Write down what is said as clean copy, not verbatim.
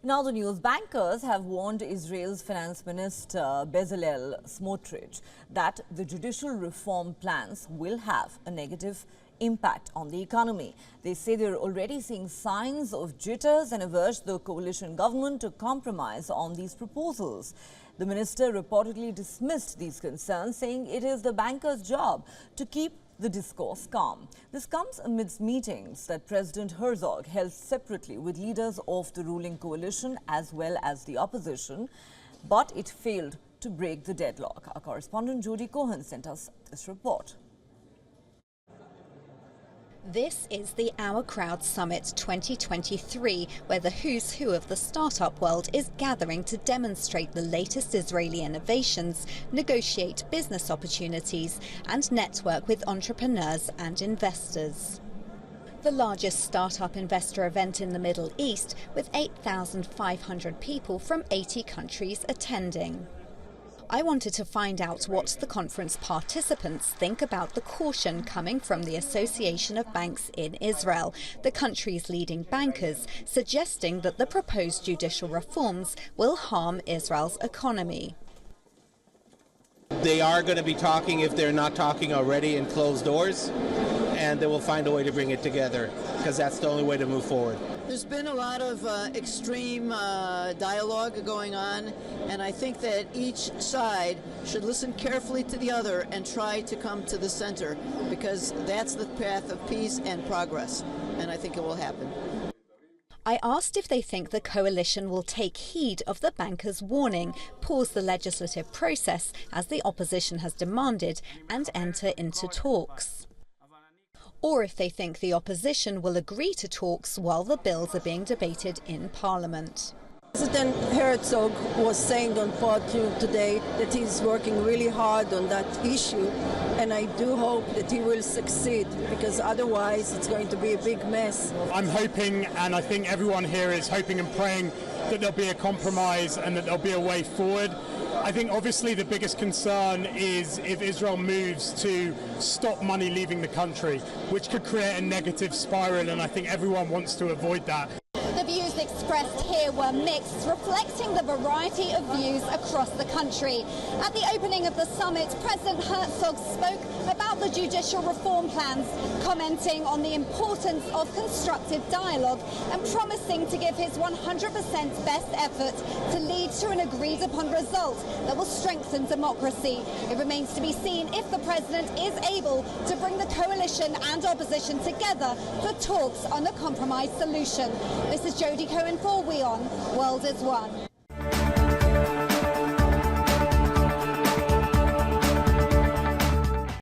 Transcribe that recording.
Now the news. Bankers have warned Israel's finance minister Bezalel Smotrich that the judicial reform plans will have a negative impact on the economy. They say they're already seeing signs of jitters and have urged the coalition government to compromise on these proposals. The minister reportedly dismissed these concerns, saying it is the bankers' job to keep the discourse calm. This comes amidst meetings that President Herzog held separately with leaders of the ruling coalition as well as the opposition, but it failed to break the deadlock. Our correspondent Jody Cohen sent us this report. This is the Our Crowd Summit 2023, where the who's who of the startup world is gathering to demonstrate the latest Israeli innovations, negotiate business opportunities, and network with entrepreneurs and investors. The largest startup investor event in the Middle East, with 8,500 people from 80 countries attending. I wanted to find out what the conference participants think about the caution coming from the Association of Banks in Israel, the country's leading bankers, suggesting that the proposed judicial reforms will harm Israel's economy. They are going to be talking, if they're not talking already, in closed doors, and they will find a way to bring it together, because that's the only way to move forward. There's been a lot of extreme dialogue going on, and I think that each side should listen carefully to the other and try to come to the center, because that's the path of peace and progress, and I think it will happen. I asked if they think the coalition will take heed of the bankers' warning, pause the legislative process as the opposition has demanded, and enter into talks. Or if they think the opposition will agree to talks while the bills are being debated in Parliament. President Herzog was saying on podium today that he's working really hard on that issue, and I do hope that he will succeed, because otherwise it's going to be a big mess. I'm hoping, and I think everyone here is hoping and praying, that there'll be a compromise and that there'll be a way forward. I think obviously the biggest concern is if Israel moves to stop money leaving the country, which could create a negative spiral, and I think everyone wants to avoid that. The views expressed here were mixed, reflecting the variety of views across the country. At the opening of the summit, President Herzog spoke about the judicial reform plans, commenting on the importance of constructive dialogue and promising to give his 100% best effort to lead to an agreed upon result that will strengthen democracy. It remains to be seen if the president is able to bring the coalition and opposition together for talks on a compromise solution. This is Jody Cohen for WION. World is One.